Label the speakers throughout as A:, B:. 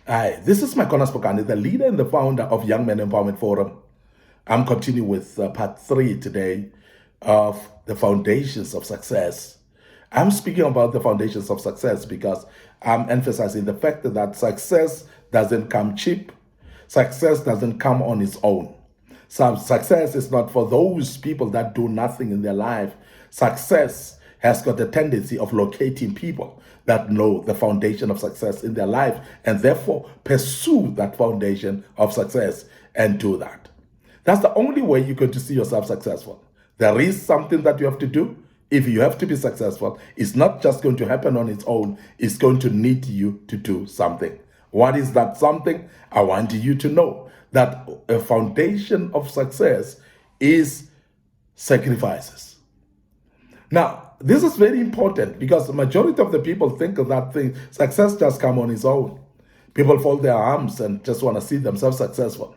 A: Hi, this is Micornus, Phokane, the leader and the founder of Young Men Empowerment Forum. I'm continuing with part 3 today of the foundations of success. I'm speaking about the foundations of success because I'm emphasizing the fact that success doesn't come cheap. Success doesn't come on its own. Some success is not for those people that do nothing in their life. Success has got a tendency of locating people that know the foundation of success in their life and therefore pursue that foundation of success and do that. That's the only way you're going to see yourself successful. There is something that you have to do. If you have to be successful, it's not just going to happen on its own. It's going to need you to do something. What is that something? I want you to know that a foundation of success is sacrifices. Now, this is very important because the majority of the people think that success just comes on its own. People fold their arms and just want to see themselves successful.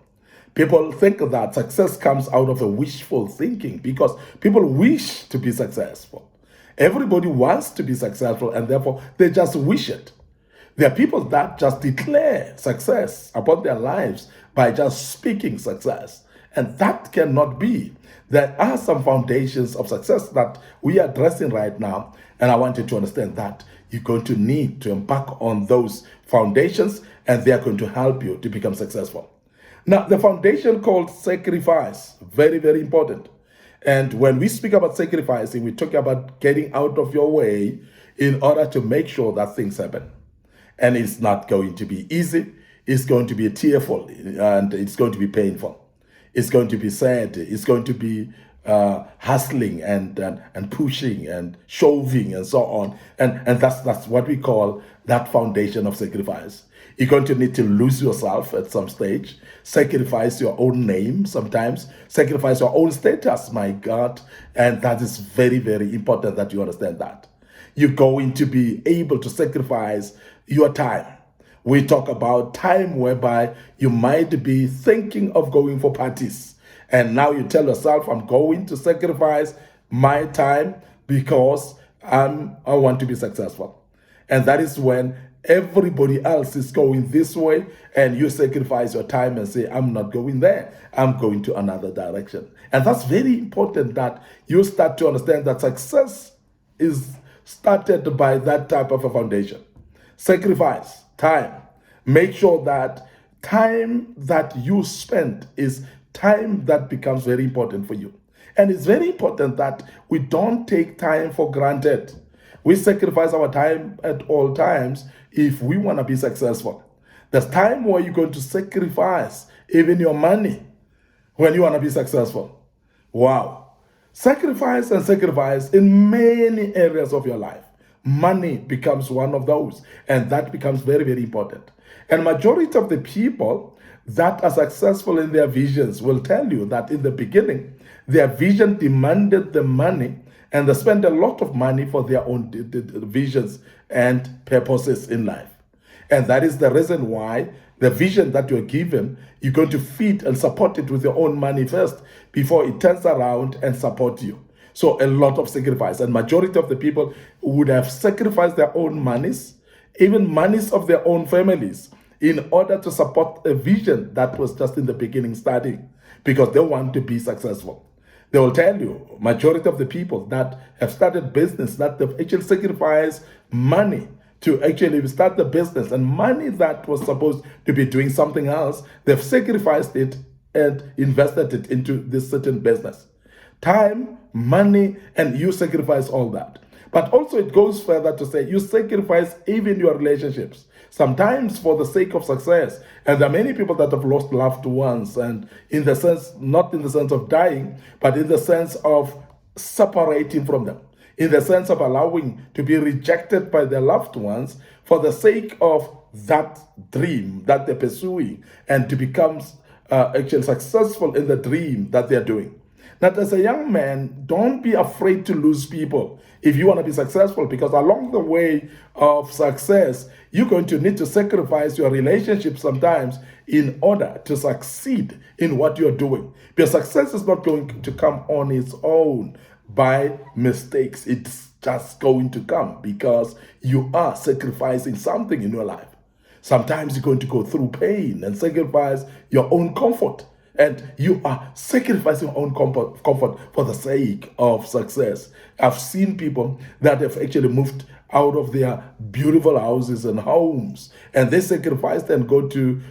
A: People think that success comes out of a wishful thinking because people wish to be successful. Everybody wants to be successful and therefore they just wish it. There are people that just declare success upon their lives by just speaking success. And that cannot be. There are some foundations of success that we are addressing right now. And I want you to understand that you're going to need to embark on those foundations and they are going to help you to become successful. Now, the foundation called sacrifice, very, very important. And when we speak about sacrificing, we talk about getting out of your way in order to make sure that things happen. And it's not going to be easy. It's going to be tearful and it's going to be painful. It's going to be sad. It's going to be hustling and pushing and shoving and so on. And that's what we call that foundation of sacrifice. You're going to need to lose yourself at some stage, sacrifice your own name sometimes, sacrifice your own status, my God. And that is very, very important that you understand that. You're going to be able to sacrifice your time. We talk about time whereby you might be thinking of going for parties. And now you tell yourself, I'm going to sacrifice my time because I want to be successful. And that is when everybody else is going this way and you sacrifice your time and say, I'm not going there. I'm going to another direction. And that's very important that you start to understand that success is started by that type of a foundation. Sacrifice time. Make sure that time that you spend is time that becomes very important for you. And it's very important that we don't take time for granted. We sacrifice our time at all times if we want to be successful. There's time where you're going to sacrifice even your money when you want to be successful. Wow. Sacrifice and sacrifice in many areas of your life. Money becomes one of those, and that becomes very, very important. And majority of the people that are successful in their visions will tell you that in the beginning, their vision demanded the money, and they spent a lot of money for their own visions and purposes in life. And that is the reason why the vision that you're given, you're going to feed and support it with your own money first before it turns around and support you. So a lot of sacrifice, and majority of the people would have sacrificed their own monies, even monies of their own families, in order to support a vision that was just in the beginning starting, because they want to be successful. They will tell you, majority of the people that have started business, that they've actually sacrificed money to actually start the business, and money that was supposed to be doing something else, they've sacrificed it and invested it into this certain business. Time, money, and you sacrifice all that. But also it goes further to say you sacrifice even your relationships, sometimes for the sake of success. And there are many people that have lost loved ones, and in the sense, not in the sense of dying, but in the sense of separating from them, in the sense of allowing to be rejected by their loved ones for the sake of that dream that they're pursuing and to become actually successful in the dream that they're doing. Now, as a young man, don't be afraid to lose people if you want to be successful, because along the way of success, you're going to need to sacrifice your relationship sometimes in order to succeed in what you're doing. Because success is not going to come on its own by mistakes. It's just going to come because you are sacrificing something in your life. Sometimes you're going to go through pain and sacrifice your own comfort. And you are sacrificing your own comfort for the sake of success. I've seen people that have actually moved out of their beautiful houses and homes, and they sacrifice and go to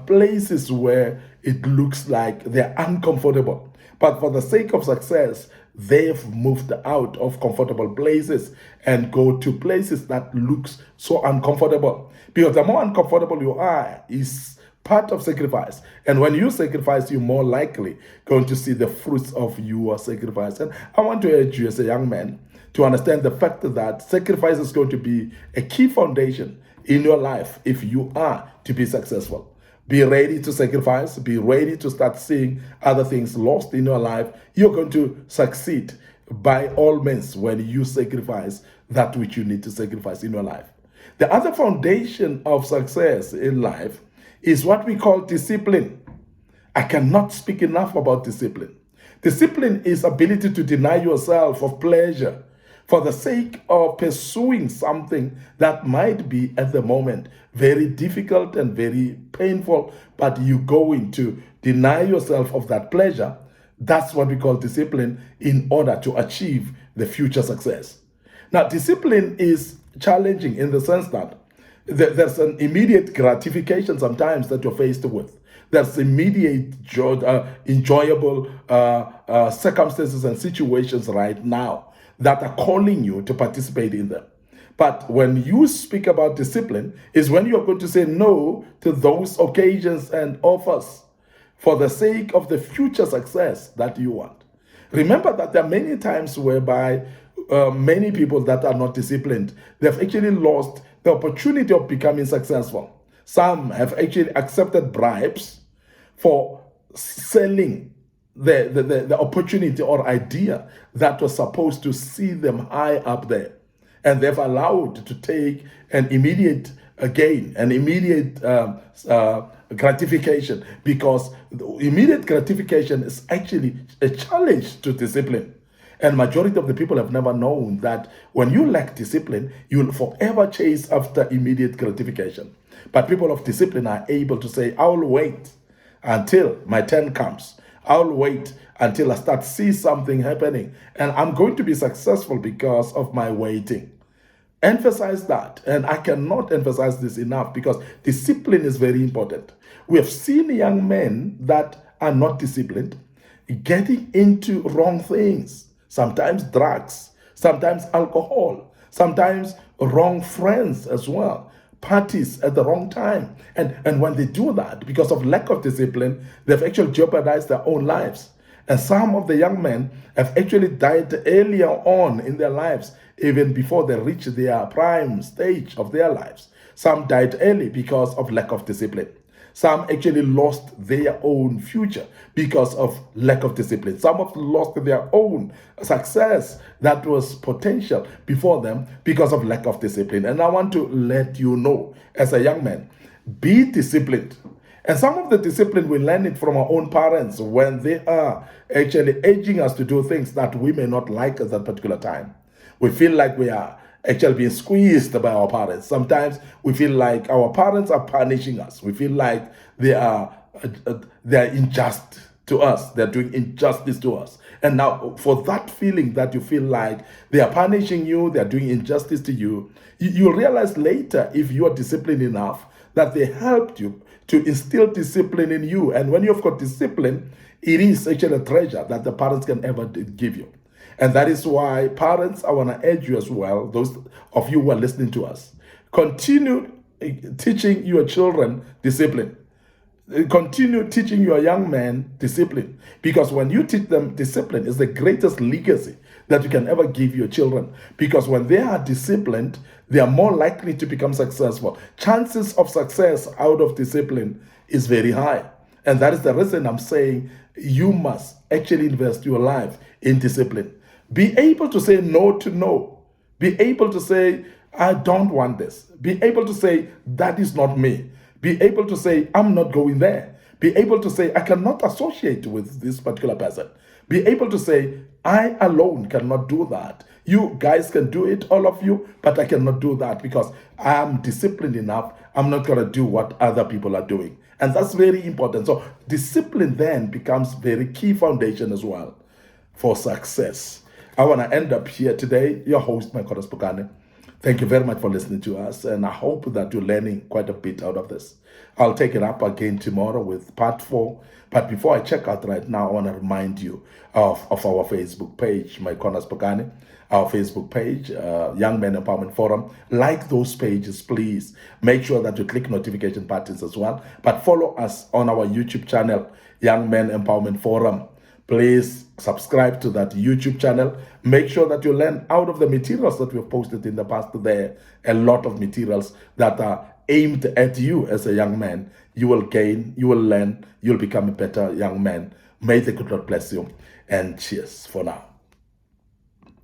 A: places where it looks like they're uncomfortable. But for the sake of success, they've moved out of comfortable places and go to places that looks so uncomfortable. Because the more uncomfortable you are is part of sacrifice. And when you sacrifice, you're more likely going to see the fruits of your sacrifice. And I want to urge you as a young man to understand the fact that sacrifice is going to be a key foundation in your life if you are to be successful. Be ready to sacrifice. Be ready to start seeing other things lost in your life. You're going to succeed by all means when you sacrifice that which you need to sacrifice in your life. The other foundation of success in life is what we call discipline. I cannot speak enough about discipline. Discipline is ability to deny yourself of pleasure for the sake of pursuing something that might be at the moment very difficult and very painful, but you going to deny yourself of that pleasure. That's what we call discipline in order to achieve the future success. Now, discipline is challenging in the sense that there's an immediate gratification sometimes that you're faced with. There's immediate enjoyable circumstances and situations right now that are calling you to participate in them. But when you speak about discipline, is when you're going to say no to those occasions and offers for the sake of the future success that you want. Remember that there are many times whereby many people that are not disciplined, they've actually lost the opportunity of becoming successful. Some have actually accepted bribes for selling the opportunity or idea that was supposed to see them high up there. And they've allowed to take an immediate gain, an immediate gratification, because immediate gratification is actually a challenge to discipline. And majority of the people have never known that when you lack discipline, you'll forever chase after immediate gratification. But people of discipline are able to say, I'll wait until my turn comes. I'll wait until I start see something happening. And I'm going to be successful because of my waiting. Emphasize that. And I cannot emphasize this enough because discipline is very important. We have seen young men that are not disciplined getting into wrong things. Sometimes drugs, sometimes alcohol, sometimes wrong friends as well, parties at the wrong time. And when they do that, because of lack of discipline, they've actually jeopardized their own lives. And some of the young men have actually died earlier on in their lives, even before they reach their prime stage of their lives. Some died early because of lack of discipline. Some actually lost their own future because of lack of discipline. Some have lost their own success that was potential before them because of lack of discipline. And I want to let you know, as a young man, be disciplined. And some of the discipline, we learn it from our own parents when they are actually urging us to do things that we may not like at that particular time. We feel like we are actually being squeezed by our parents. Sometimes we feel like our parents are punishing us. We feel like they are unjust to us. They're doing injustice to us. And now for that feeling that you feel like they are punishing you, they're doing injustice to you, you'll realize later, if you are disciplined enough, that they helped you to instill discipline in you. And when you've got discipline, it is actually a treasure that the parents can ever give you. And that is why, parents, I want to urge you as well, those of you who are listening to us, continue teaching your children discipline. Continue teaching your young men discipline. Because when you teach them discipline, it's the greatest legacy that you can ever give your children. Because when they are disciplined, they are more likely to become successful. Chances of success out of discipline is very high. And that is the reason I'm saying you must actually invest your life in discipline. Be able to say no to no. Be able to say, I don't want this. Be able to say, that is not me. Be able to say, I'm not going there. Be able to say, I cannot associate with this particular person. Be able to say, I alone cannot do that. You guys can do it, all of you, but I cannot do that because I'm disciplined enough. I'm not going to do what other people are doing. And that's very important. So discipline then becomes very key foundation as well for success. I want to end up here today. Your host, Micornus Phokane. Thank you very much for listening to us, and I hope that you're learning quite a bit out of this. I'll take it up again tomorrow with part 4. But before I check out right now, I want to remind you of our Facebook page, Micornus Phokane, our Facebook page, Young Men Empowerment Forum. Like those pages, please. Make sure that you click notification buttons as well. But follow us on our YouTube channel, Young Men Empowerment Forum. Please subscribe to that YouTube channel. Make sure that you learn out of the materials that we've posted in the past. There a lot of materials that are aimed at you as a young man. You will gain, you will learn, you'll become a better young man. May the good Lord bless you, and cheers for now.